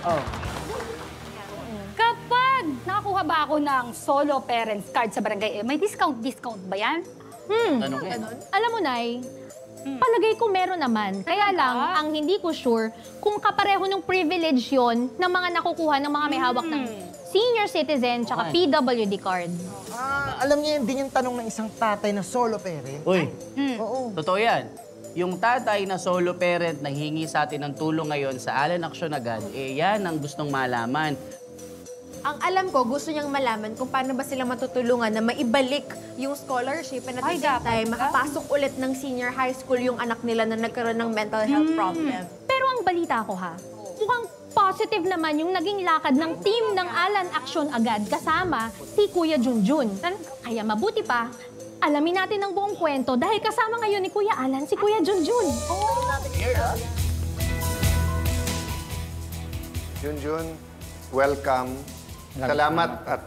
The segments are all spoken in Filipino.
Oh. Kapag nakakuha ba ako ng solo parents card sa barangay, may discount ba yan? Tanong yan. Alam mo, Nay, palagay ko meron naman. Kaya lang, ang hindi ko sure kung kapareho ng privilege yon ng mga nakukuha ng mga may hawak ng senior citizen tsaka PWD card. Alam niyo yun, din yung tanong ng isang tatay na solo parent. Uy, Oo. totoo yan. Yung tatay na solo parent na hingi sa atin ng tulong ngayon sa Alan Aksyon Agad, yan ang gustong malaman. Ang alam ko, gusto niyang malaman kung paano ba sila matutulungan na maibalik yung scholarship and at the same time, makapasok ulit ng senior high school yung anak nila na nagkaroon ng mental health problem. Pero ang balita ko ha, mukhang positive naman yung naging lakad ng team ng Alan Aksyon Agad kasama si Kuya Junjun. Kaya mabuti pa, alamin natin ang buong kwento dahil kasama ngayon ni Kuya Alan si Kuya Junjun. Junjun, welcome. Salamat at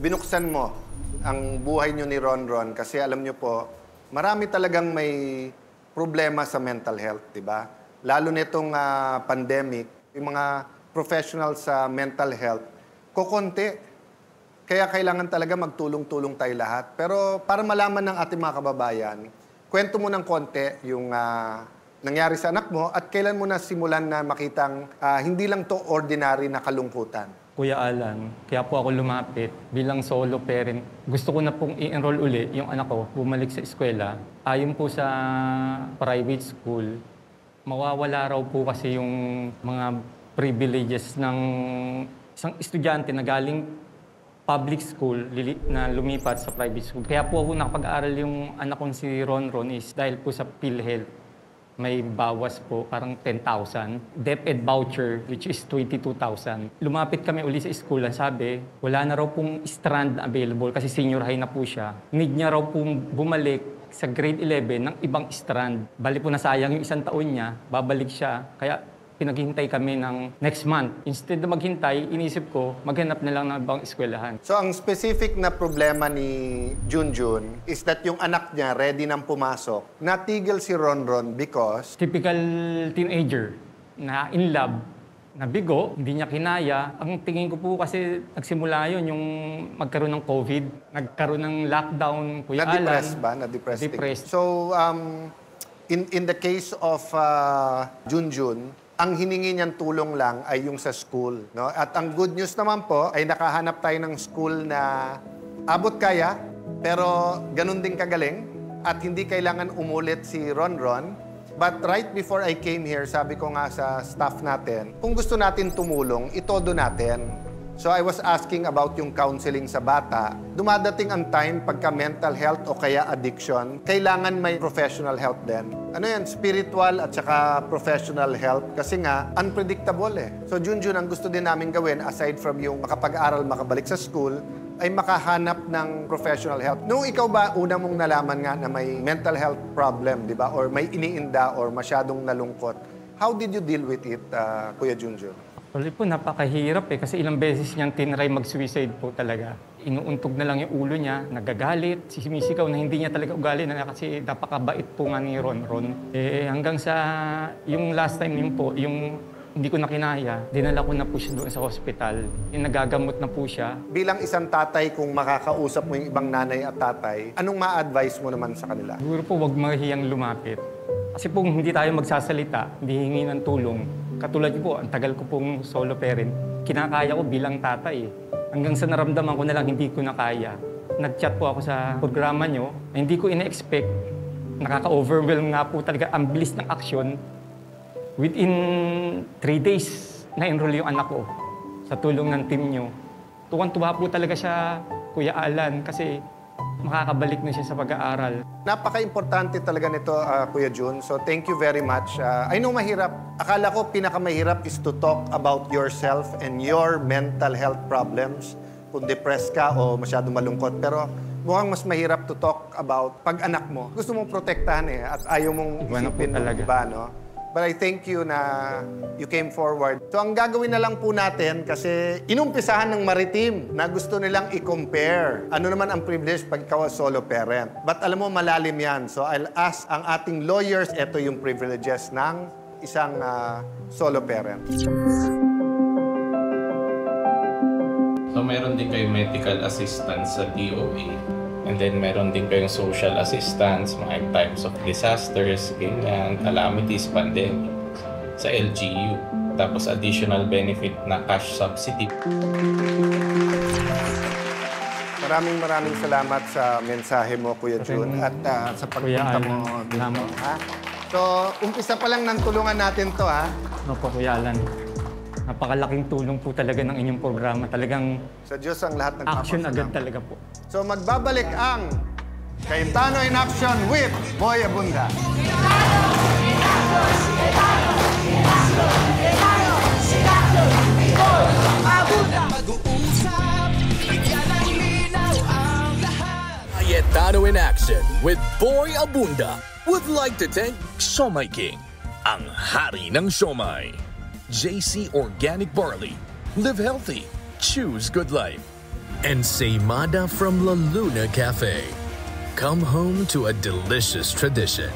binuksan mo ang buhay nyo ni Ronron kasi alam nyo po, marami talagang may problema sa mental health, di ba? Lalo nitong pandemic, yung mga professionals sa mental health, kukonti. Kaya kailangan talaga magtulong-tulong tayo lahat. Pero para malaman ng ating mga kababayan, kwento mo ng konti yung nangyari sa anak mo at kailan mo na simulan na makitang hindi lang to ordinary na kalungkutan. Kuya Alan, kaya po ako lumapit bilang solo parent. Gusto ko na pong i-enroll uli yung anak ko, bumalik sa eskwela. Ayon po sa private school, mawawala raw po kasi yung mga privileges ng isang estudyante na galing public school na lumipat sa private school. Kaya po ako nakapag-aral yung anak kong si Ronron is dahil po sa PhilHealth. May bawas po, parang 10,000. DepEd voucher, which is 22,000. Lumapit kami uli sa school, sabi, wala na raw pong strand available kasi senior high na po siya. Need niya raw pong bumalik sa grade 11 ng ibang strand. Bali po nasayang yung isang taon niya, babalik siya. Kaya pinaghintay kami ng next month. Instead na maghintay, inisip ko, maghanap na lang ng ibang eskwelahan. So ang specific na problema ni Junjun is that yung anak niya ready nang pumasok, natigil si Ronron because... Typical teenager na in love, na bigo, hindi niya kinaya. Ang tingin ko po kasi nagsimula yun, yung magkaroon ng COVID, nagkaroon ng lockdown, Kuya Alan. Na-depressed ba? Na-depressed? Depressed. So, in the case of Junjun, ang hiningi niyang tulong lang ay yung sa school. No? At ang good news naman po ay nakahanap tayo ng school na abot kaya, pero ganun din kagaling at hindi kailangan umulit si Ronron. But right before I came here, sabi ko nga sa staff natin, kung gusto natin tumulong, itodo natin. So I was asking about yung counseling sa bata. Dumadating ang time pagka mental health o kaya addiction, kailangan may professional help din. Ano yan? Spiritual at saka professional help. Kasi nga, unpredictable eh. So Junjun, ang gusto din namin gawin, aside from yung makapag-aral, makabalik sa school, ay makahanap ng professional help. Nung ikaw ba, una mong nalaman nga na may mental health problem, di ba? Or may iniinda or masyadong nalungkot. How did you deal with it, Kuya Junjun? Actually po, napakahirap kasi ilang beses niyang tinry mag-suicide po talaga. Inuuntog na lang yung ulo niya, nagagalit, sumisigaw na hindi niya talaga ugali na kasi napakabait po nga ni Ronron. Hanggang sa yung last time yun po, yung hindi ko na kinaya, dinala ko na po siya doon sa hospital. Yung nagagamot na po siya. Bilang isang tatay, kung makakausap mo yung ibang nanay at tatay, anong ma-advise mo naman sa kanila? Siguro po, huwag mahihiyang lumapit. Kasi po, hindi tayo magsasalita, hindi hingi ng tulong. Katulad ko po, ang tagal ko pong solo parent. Kinakaya ko bilang tatay. Hanggang sa naramdaman ko na lang, hindi ko na kaya. Nag-chat po ako sa programa nyo, na hindi ko ina-expect. Nakaka-overwhelm nga po talaga. Ang bilis ng aksyon. Within 3 days, na-enroll yung anak ko sa tulong ng team nyo. Tuwan-tuwa po talaga siya, Kuya Alan, kasi makakabalik na siya sa pag-aaral. Napaka-importante talaga nito, Kuya Jun. So, thank you very much. I know mahirap. Akala ko pinakamahirap is to talk about yourself and your mental health problems. Kung depressed ka o masyadong malungkot. Pero mukhang mas mahirap to talk about pag anak mo. Gusto mong protektahan at ayaw mong isipin ng iba, no? But I thank you na you came forward. So ang gagawin na lang po natin kasi inumpisahan ng Maritim na gusto nilang i-compare. Ano naman ang privilege pag ikaw solo parent. But alam mo, malalim yan. So I'll ask ang ating lawyers, ito yung privileges ng isang solo parent. So meron din kayong medical assistance sa DOA. And then meron din kayong social assistance, mga types of disasters, ganyan, calamities, pandemic sa LGU. Tapos additional benefit na cash subsidy. Maraming salamat sa mensahe mo, Kuya Jun, at sa pagpunta mo dito. Salamat. Ha? So, umpisa pa lang ng tulungan natin to, ha? Ano po, Kuya Alan? Napakalaking tulong po talaga ng inyong programa. Talagang Sa Diyos ang lahat ng action agad talaga po. So, magbabalik ang Cayetano in Action with Boy Abunda. Cayetano in Action with Boy Abunda would like to thank Siomai King, ang hari ng siomai. JC Organic Barley, live healthy, choose good life. And Seimada from La Luna Cafe. Come home to a delicious tradition.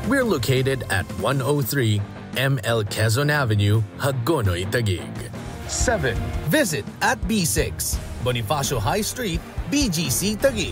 We're located at 103 ML Quezon Avenue, Hagonoy, Taguig. 7. Visit at B6, Bonifacio High Street, BGC, Taguig.